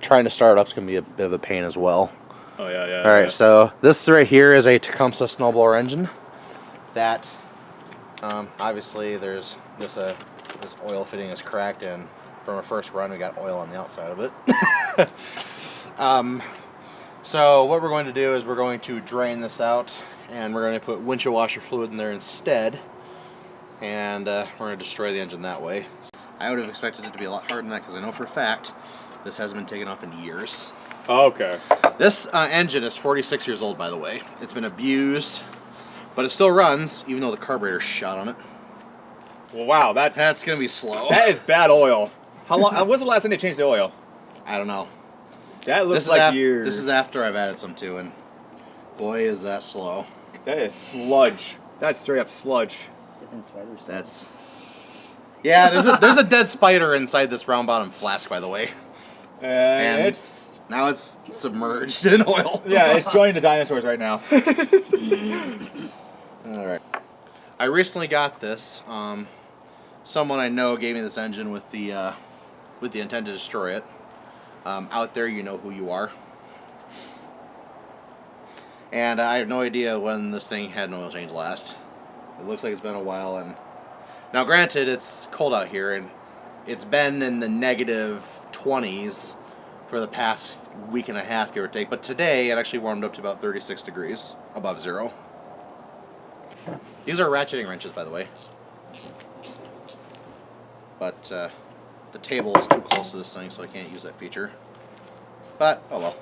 trying to start up is going to be a bit of a pain as well. Oh yeah, yeah. All right, so this right here is a Tecumseh snowblower engine. That obviously there's this oil fitting is cracked, and from our first run we got oil on the outside of it. So what we're going to do is we're going to drain this out, and we're going to put windshield washer fluid in there instead, and we're going to destroy the engine that way. I would have expected it to be a lot harder than that, because I know for a fact this hasn't been taken off in years. Oh, okay. This engine is 46 years old, by the way. It's been abused, but it still runs, even though the carburetor's shot on it. Well, wow, that's going to be slow. That is bad oil. How long? When's the last time they changed the oil? I don't know. That looks like years. This is after I've added some too, and boy, is that slow. That is sludge. That's straight up sludge. That's... Yeah, there's a dead spider inside this round bottom flask, by the way. And now it's submerged in oil. Yeah, it's joining the dinosaurs right now. Alright. I recently got this. Someone I know gave me this engine with the intent to destroy it. Out there, you know who you are. And I have no idea when this thing had an oil change last. It looks like it's been a while, and now granted it's cold out here, and it's been in the negative 20s for the past week and a half, give or take, but today it actually warmed up to about 36 degrees above zero. These are ratcheting wrenches, by the way, but the table is too close to this thing, so I can't use that feature, but oh well.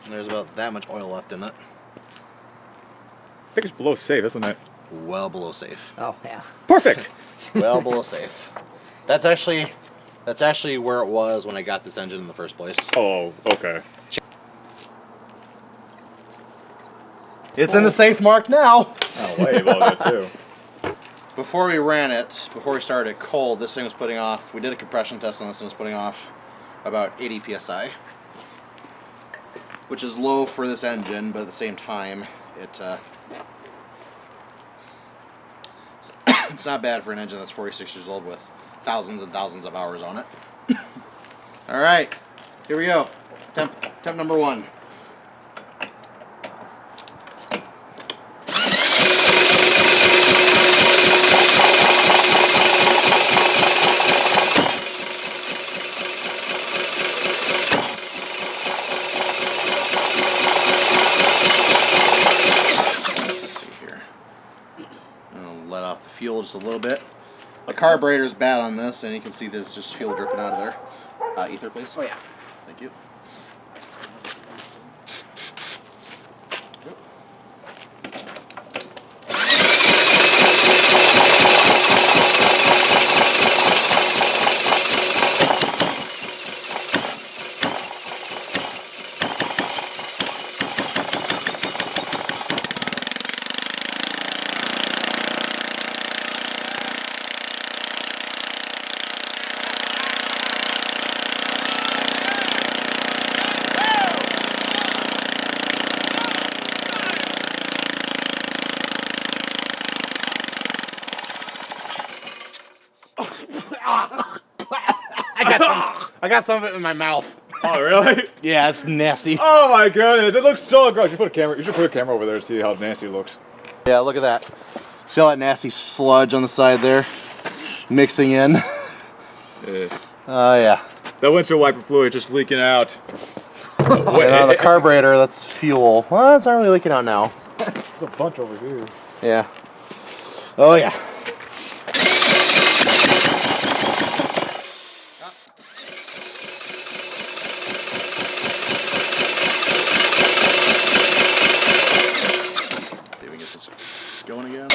And there's about that much oil left in it. I think it's below safe, isn't it? Well below safe. Oh, yeah. Perfect! Well below safe. That's actually where it was when I got this engine in the first place. Oh, okay. It's in the safe mark now! Oh, way above that, too. Before we started it cold, this thing was putting off, we did a compression test on this and it was putting off about 80 psi. Which is low for this engine, but at the same time, it's not bad for an engine that's 46 years old with thousands and thousands of hours on it. Alright, here we go. Temp number 1. Fuel just a little bit. The carburetor's bad on this, and you can see there's just fuel dripping out of there. Ether, please. Oh yeah. Thank you. I got some of it in my mouth. Oh, really? Yeah, it's nasty. Oh my goodness, it looks so gross. You should put a camera over there to see how nasty it looks. Yeah, look at that. See all that nasty sludge on the side there? Mixing in. Oh, yeah. That windshield wiper fluid just leaking out. The carburetor, that's fuel. Well, it's not really leaking out now. There's a bunch over here. Yeah. Oh, yeah. Did we get this going again?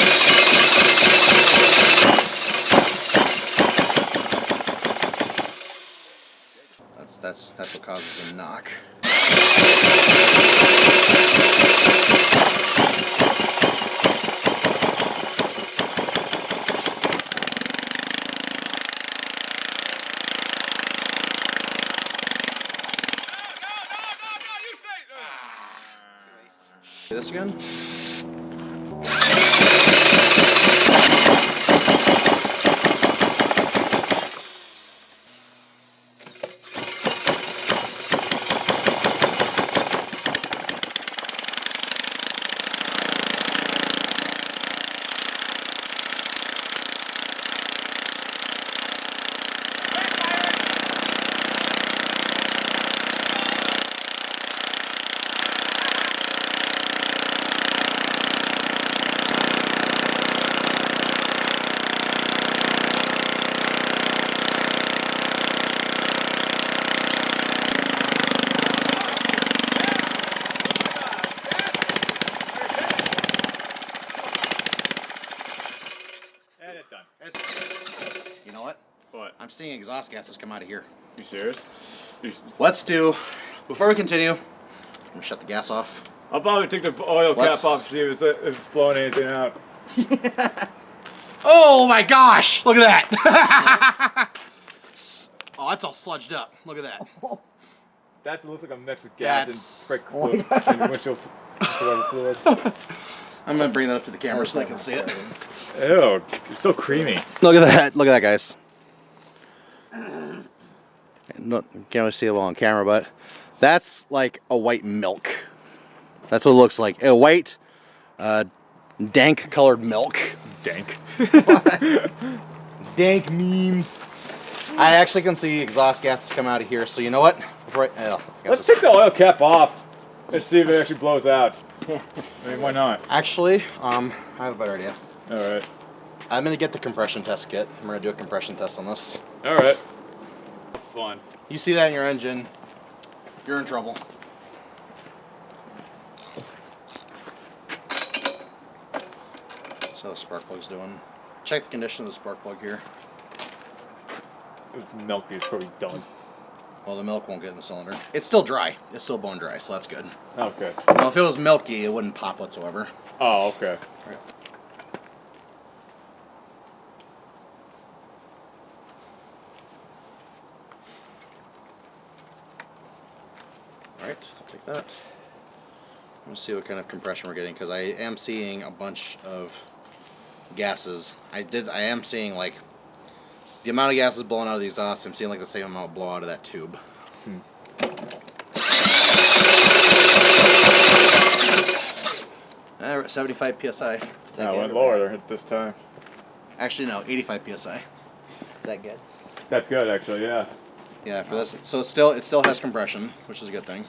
That's what causes the knock. This again? What? I'm seeing exhaust gases come out of here. You serious? Let's do, before we continue, I'm gonna shut the gas off. I'll probably take the oil cap off to see if it's blowing anything out. Oh my gosh! Look at that! Oh, that's all sludged up. Look at that. That looks like a mix of gas and brake fluid. And windshield fluid. I'm gonna bring that up to the camera so they can see it. Ew, it's so creamy. Look at that. Look at that, guys. No, can't really see it well on camera, but that's like a white milk. That's what it looks like. A white, dank colored milk. Dank. Dank memes. I actually can see exhaust gases come out of here, so you know what? Let's take the oil cap off and see if it actually blows out. I mean, why not? Actually, I have a better idea. Alright. I'm gonna get the compression test kit. I'm gonna do a compression test on this. Alright. Fun. You see that in your engine, you're in trouble. So the spark plug's doing. Check the condition of the spark plug here. If it's milky, it's probably done. Well, the milk won't get in the cylinder. It's still dry. It's still bone dry, so that's good. Okay. Now, if it was milky, it wouldn't pop whatsoever. Oh, okay. Right. Alright, I'll take that. Let's see what kind of compression we're getting, because I am seeing a bunch of gases. I am seeing like the amount of gases blowing out of the exhaust. I'm seeing like the same amount blow out of that tube. We're at 75 psi. I went lower at this time. Actually, no, 85 psi. Is that good? That's good, actually. Yeah. Yeah, for this, so it still has compression, which is a good thing.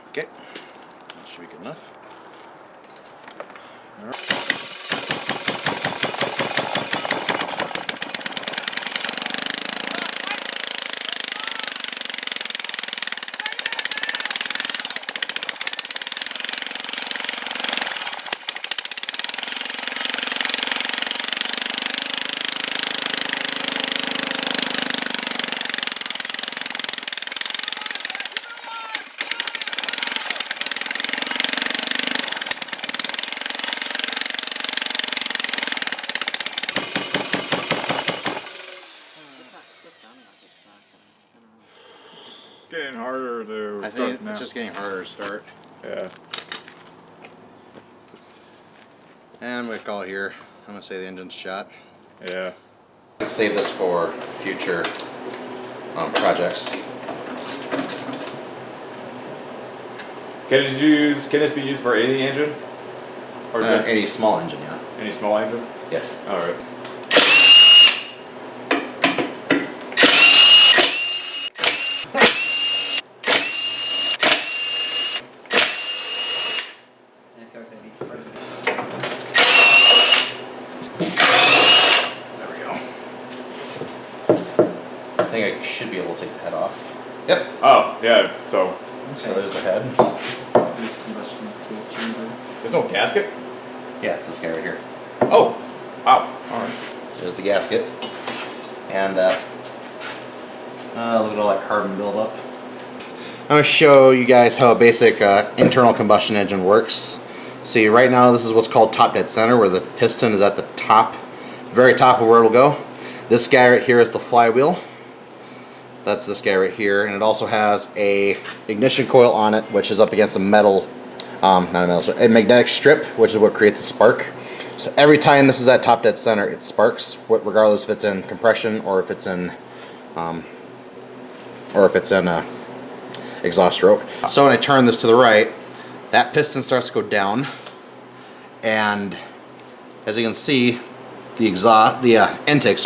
Okay, that should be good enough. All right. It's getting harder to I think it's just getting harder to start. Yeah. And I'm going to call it here. I'm going to say the engine's shot. Yeah. Let's save this for future projects. Can this be used for any engine? Or just Any small engine, yeah. any small engine? Yes. All right. I feel like they need further. There we go. I think I should be able to take the head off. Yep. Oh, yeah. So So there's the head. Combustion tool chamber. there's no gasket. Yeah, it's this guy right here. Oh. Wow. All right. There's the gasket. And look at all that carbon buildup. I'm going to show you guys how a basic internal combustion engine works. See, right now this is what's called top dead center, where the piston is at the top, very top of where it'll go. This guy right here is the flywheel. That's this guy right here, and it also has a ignition coil on it, which is up against a metal, not a metal, so a magnetic strip, which is what creates a spark. So every time this is at top dead center, it sparks, regardless if it's in compression or if it's in, exhaust stroke. So when I turn this to the right, that piston starts to go down, and as you can see, the intake,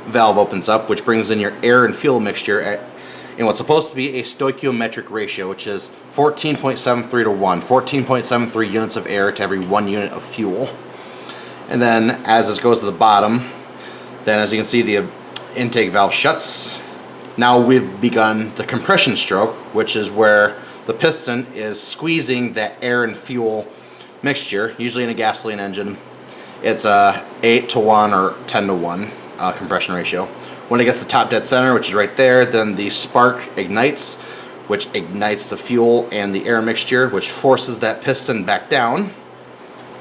valve opens up, which brings in your air and fuel mixture in what's supposed to be a stoichiometric ratio, which is 14.73 to 1, 14.73 units of air to every 1 unit of fuel. And then as this goes to the bottom, then as you can see, the intake valve shuts. now we've begun the compression stroke, which is where the piston is squeezing that air and fuel mixture, usually in a gasoline engine. It's a 8-to-1 or 10-to-1 compression ratio. When it gets to top dead center, which is right there, then the spark ignites, which ignites the fuel and the air mixture, which forces that piston back down,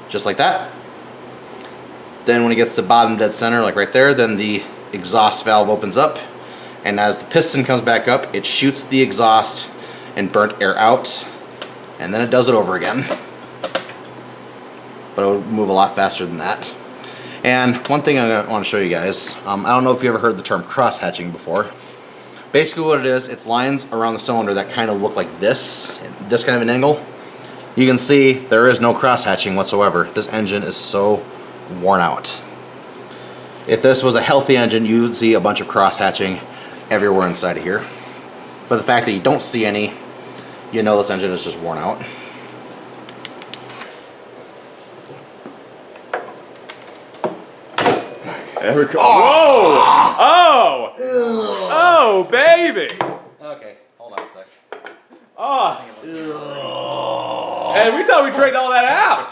just like that. Then when it gets to bottom dead center, like right there, then the exhaust valve opens up, and as the piston comes back up, it shoots the exhaust and burnt air out, and then it does it over again. But it will move a lot faster than that. And one thing I want to show you guys, I don't know if you ever heard the term cross-hatching before. Basically what it is, it's lines around the cylinder that kind of look like this kind of an angle. You can see there is no cross-hatching whatsoever. This engine is so worn out. If this was a healthy engine, you would see a bunch of cross-hatching everywhere inside of here. But the fact that you don't see any, you know this engine is just worn out. There we go. Whoa! Oh! Oh, baby! Okay, hold on a sec. Oh! And we thought we drained all that out!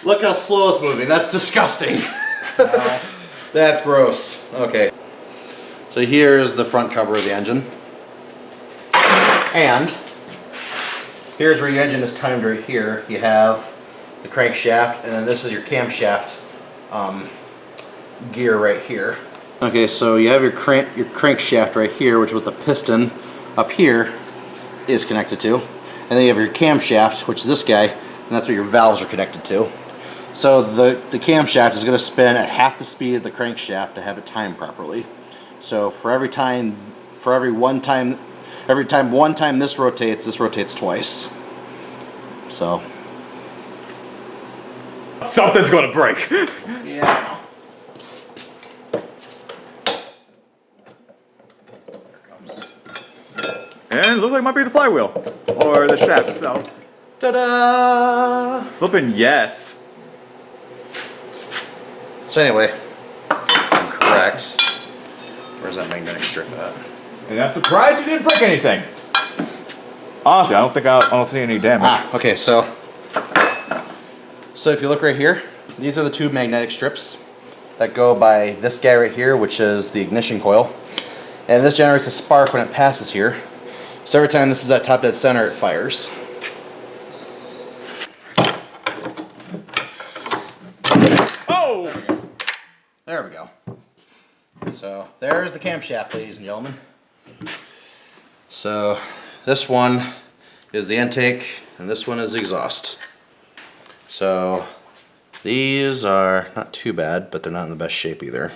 Look how slow it's moving. That's disgusting. That's gross. Okay. So here's the front cover of the engine. And here's where your engine is timed right here. You have the crankshaft, and then this is your camshaft gear right here. Okay, so you have your crankshaft right here, which with the piston up here is connected to. And then you have your camshaft, which is this guy, and that's what your valves are connected to. So the camshaft is going to spin at half the speed of the crankshaft to have it timed properly. So every time one time this rotates twice. So something's gonna break. yeah. There comes. And it looks like it might be the flywheel. Or the shaft itself. Ta-da! Flipping yes. So anyway, I'm correct. Where's that magnetic strip at? And I'm surprised you didn't break anything. Honestly, I don't see any damage. Ah, okay, so if you look right here, these are the two magnetic strips that go by this guy right here, which is the ignition coil. And this generates a spark when it passes here. So every time this is at top dead center, it fires. Oh! There we go. So there's the camshaft, ladies and gentlemen. So this one is the intake, and this one is the exhaust. So these are not too bad, but they're not in the best shape either.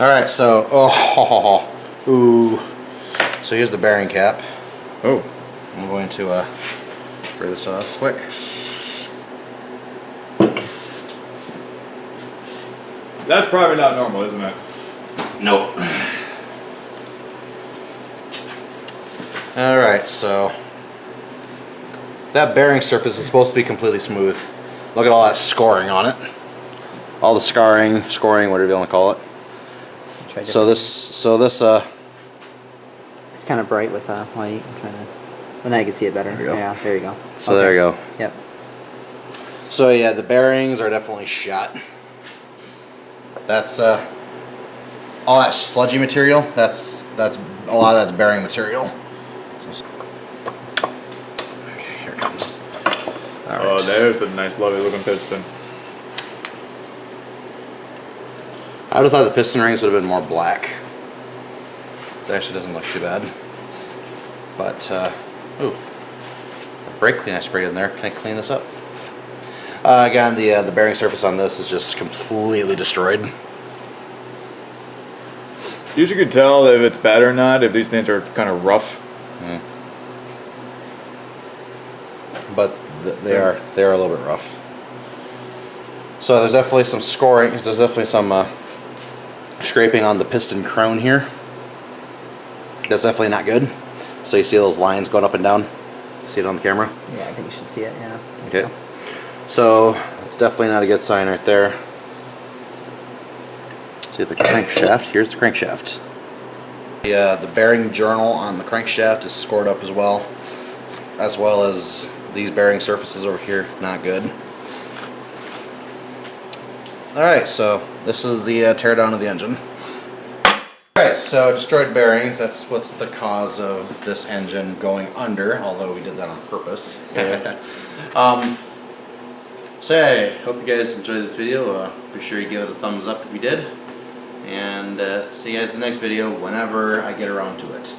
Alright, so, ooh. So here's the bearing cap. Oh. I'm going to break this off quick. That's probably not normal, isn't it? Nope. Alright, so that bearing surface is supposed to be completely smooth. Look at all that scoring on it. All the scoring, whatever you want to call it. So this it's kind of bright with light. I'm trying to. Well, now you can see it better. There you go. Yeah, there you go. So there you go. Yep. So yeah, the bearings are definitely shot. That's all that sludgy material. That's a lot of that's bearing material. Okay, here it comes. All right. Oh, there's the nice, lovely looking piston. I would have thought the piston rings would have been more black. It actually doesn't look too bad. But ooh, a brake clean I sprayed in there. Can I clean this up? Again, the bearing surface on this is just completely destroyed. Usually you can tell if it's bad or not if these things are kind of rough. Mm. But they are a little bit rough. So there's definitely some scoring. There's definitely some scraping on the piston crown here. That's definitely not good. So you see those lines going up and down. See it on the camera? Yeah, I think you should see it. Yeah. Okay. So it's definitely not a good sign right there. See the crankshaft. Here's the crankshaft. The bearing journal on the crankshaft is scored up as well as these bearing surfaces over here. Not good. Alright, so this is the teardown of the engine. Alright, so destroyed bearings, that's what's the cause of this engine going under, although we did that on purpose. Yeah. So hey, hope you guys enjoyed this video. Be sure you give it a thumbs up if you did. And see you guys in the next video whenever I get around to it.